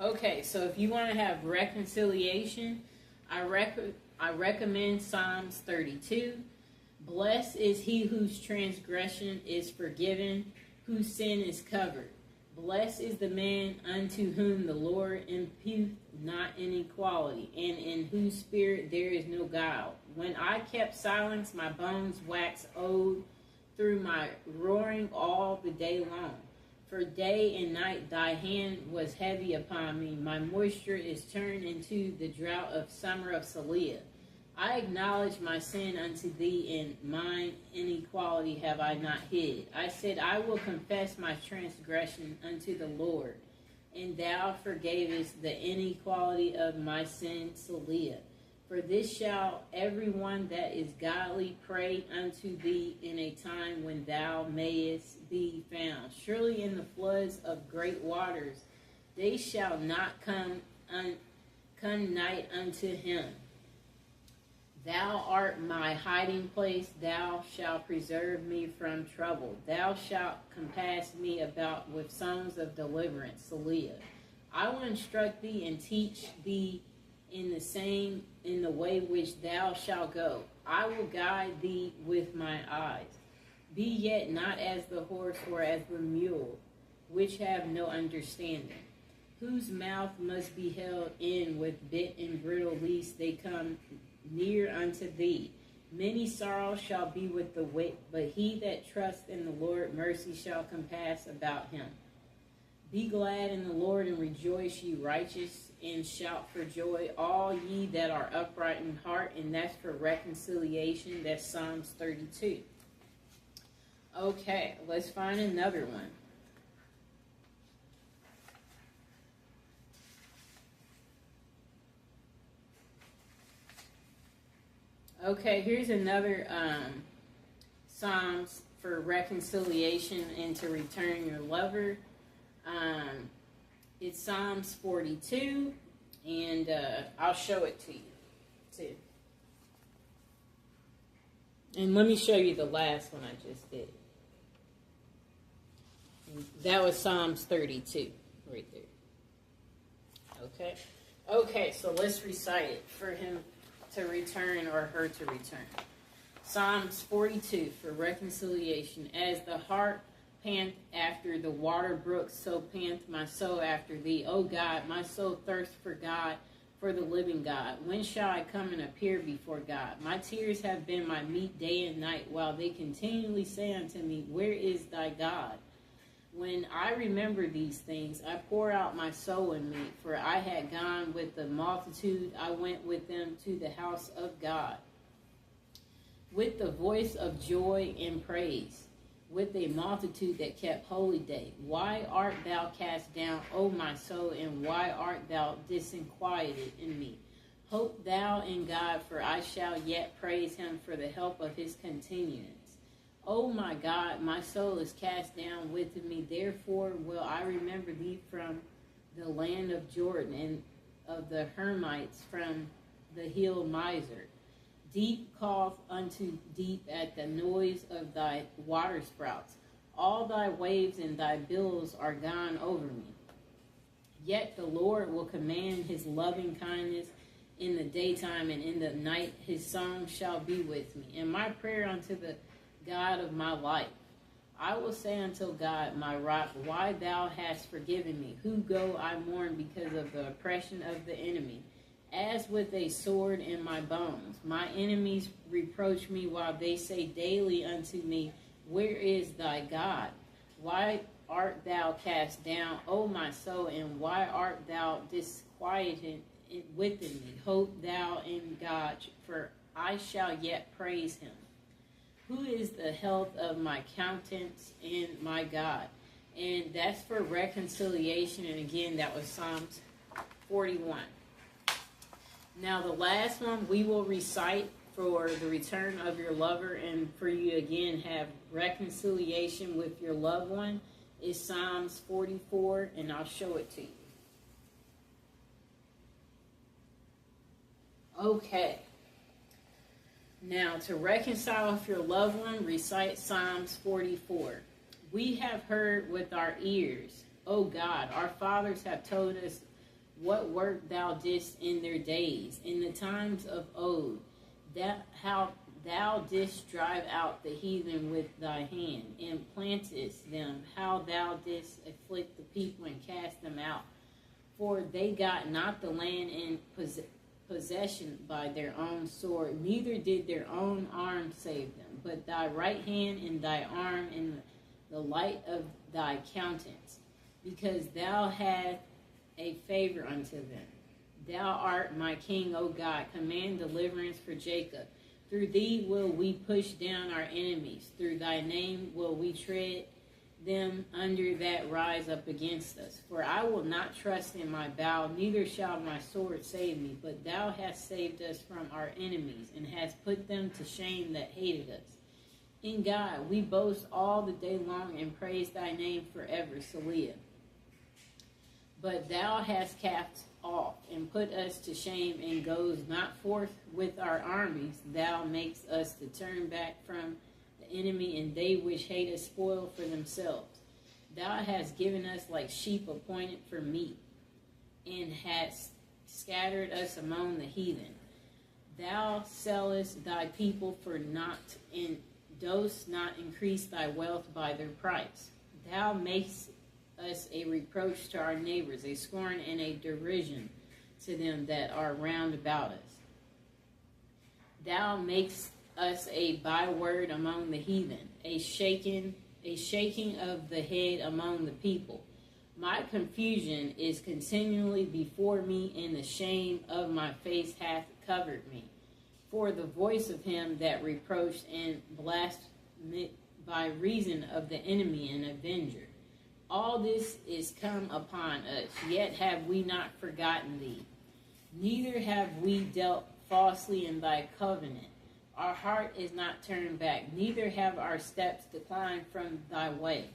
Okay, so if you want to have reconciliation, I recommend Psalms 32. Blessed is he whose transgression is forgiven, whose sin is covered. Blessed is the man unto whom the Lord imputeth not inequality, and in whose spirit there is no guile. When I kept silence, my bones waxed old through my roaring all the day long. For day and night thy hand was heavy upon me. My moisture is turned into the drought of summer of Saliah. I acknowledge my sin unto thee, and mine inequality have I not hid. I said, I will confess my transgression unto the Lord, and thou forgavest the inequality of my sin, Saliah. For this shall every one that is godly pray unto thee in a time when thou mayest be found. Surely in the floods of great waters they shall not come nigh unto him. Thou art my hiding place, thou shalt preserve me from trouble. Thou shalt compass me about with songs of deliverance, Saliah. I will instruct thee and teach thee in the way which thou shalt go. I will guide thee with my eyes. Be yet not as the horse or as the mule, which have no understanding, whose mouth must be held in with bit and bridle, lest they come near unto thee. Many sorrows shall be with the wicked, but he that trusts in the Lord, mercy shall compass about him. Be glad in the Lord and rejoice, ye righteous, and shout for joy, all ye that are upright in heart. And that's for reconciliation. That's Psalms 32. Okay, let's find another one. Okay, here's another Psalms for reconciliation and to return your lover. It's Psalms 42, and I'll show it to you, too. And let me show you the last one I just did. And that was Psalms 32, right there. Okay? Okay, so let's recite it for him to return or her to return. Psalms 42 for reconciliation. As the hart pant after the water brooks, so pant my soul after thee. O God, my soul thirsts for God, for the living God. When shall I come and appear before God? My tears have been my meat day and night, while they continually say unto me, where is thy God? When I remember these things, I pour out my soul in me, for I had gone with the multitude, I went with them to the house of God, with the voice of joy and praise, with a multitude that kept holy day. Why art thou cast down, O my soul, and why art thou disquieted in me? Hope thou in God, for I shall yet praise him for the help of his continuance. O my God, my soul is cast down within me, therefore will I remember thee from the land of Jordan, and of the Hermites from the hill Mizar. Deep calleth unto deep at the noise of thy water spouts. All thy waves and thy billows are gone over me. Yet the Lord will command his loving kindness in the daytime, and in the night his song shall be with me, and my prayer unto the God of my life. I will say unto God, my rock, why thou hast forgiven me? Who go I mourn because of the oppression of the enemy? As with a sword in my bones. My enemies reproach me, while they say daily unto me, where is thy God? Why art thou cast down, O my soul, and why art thou disquieted within me? Hope thou in God, for I shall yet praise him. Who is the health of my countenance and my God? And that's for reconciliation. And again, that was Psalms 41. Now, the last one we will recite for the return of your lover and for you again have reconciliation with your loved one is Psalms 44, and I'll show it to you. Okay. Now, to reconcile with your loved one, recite Psalms 44. We have heard with our ears, O God, our fathers have told us what work thou didst in their days, in the times of old, that how thou didst drive out the heathen with thy hand, and plantest them, how thou didst afflict the people and cast them out. For they got not the land in possession by their own sword, neither did their own arm save them, but thy right hand and thy arm and the light of thy countenance, because thou hadst a favor unto them. Thou art my king, O God. Command deliverance for Jacob. Through thee will we push down our enemies. Through thy name will we tread them under that rise up against us. For I will not trust in my bow, neither shall my sword save me. But thou hast saved us from our enemies, and hast put them to shame that hated us. In God we boast all the day long, and praise thy name forever. Selah. But thou hast cast off, and put us to shame, and goes not forth with our armies. Thou makest us to turn back from the enemy, and they which hate us spoil for themselves. Thou hast given us like sheep appointed for meat, and hast scattered us among the heathen. Thou sellest thy people for naught, and dost not increase thy wealth by their price. Thou makest us a reproach to our neighbors, a scorn and a derision to them that are round about us. Thou makest us a byword among the heathen, a shaking of the head among the people. My confusion is continually before me, and the shame of my face hath covered me. For the voice of him that reproached and blasphemed by reason of the enemy and avenger. All this is come upon us, yet have we not forgotten thee. Neither have we dealt falsely in thy covenant. Our heart is not turned back, neither have our steps declined from thy way.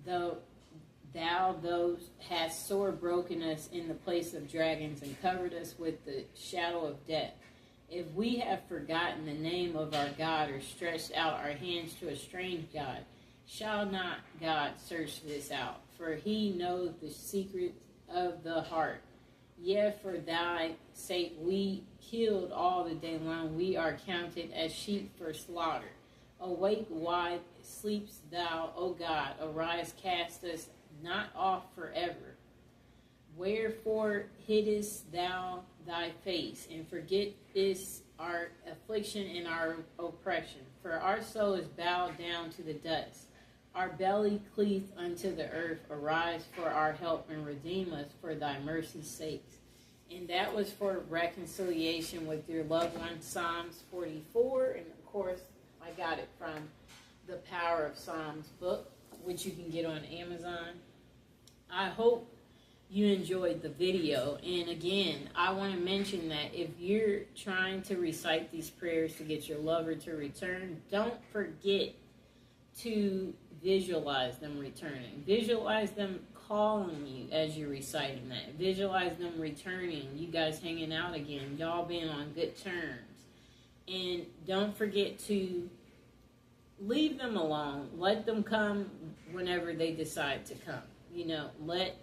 Though thou hast sore broken us in the place of dragons, and covered us with the shadow of death. If we have forgotten the name of our God, or stretched out our hands to a strange God, shall not God search this out? For he knows the secrets of the heart. Yet for thy sake we killed all the day long. We are counted as sheep for slaughter. Awake, why sleepst thou, O God? Arise, cast us not off forever. Wherefore hiddest thou thy face, and forgettest our affliction and our oppression? For our soul is bowed down to the dust. Our belly cleaveth unto the earth. Arise for our help, and redeem us for thy mercy's sakes. And that was for reconciliation with your loved one, Psalms 44. And of course, I got it from the Power of Psalms book, which you can get on Amazon. I hope you enjoyed the video. And again, I want to mention that if you're trying to recite these prayers to get your lover to return, don't forget to visualize them returning. Visualize them calling you as you're reciting that. Visualize them returning, you guys hanging out again, y'all being on good terms. And don't forget to leave them alone. Let them come whenever they decide to come. You know, let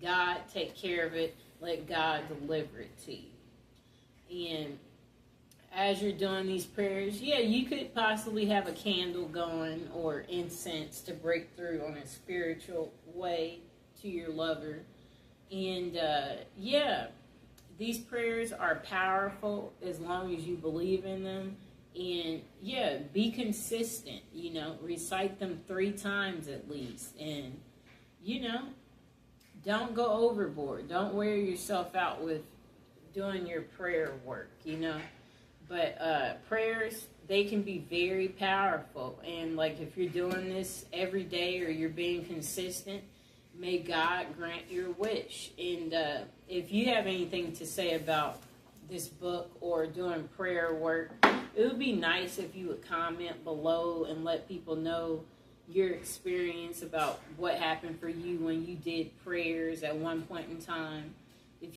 God take care of it. Let God deliver it to you. And as you're doing these prayers, yeah, you could possibly have a candle going or incense to break through on a spiritual way to your lover. And yeah, these prayers are powerful as long as you believe in them. And yeah, be consistent, you know, recite them 3 times at least. And, you know, don't go overboard. Don't wear yourself out with doing your prayer work, you know. But prayers, they can be very powerful. And like if you're doing this every day or you're being consistent, may God grant your wish. And if you have anything to say about this book or doing prayer work, it would be nice if you would comment below and let people know your experience about what happened for you when you did prayers at one point in time.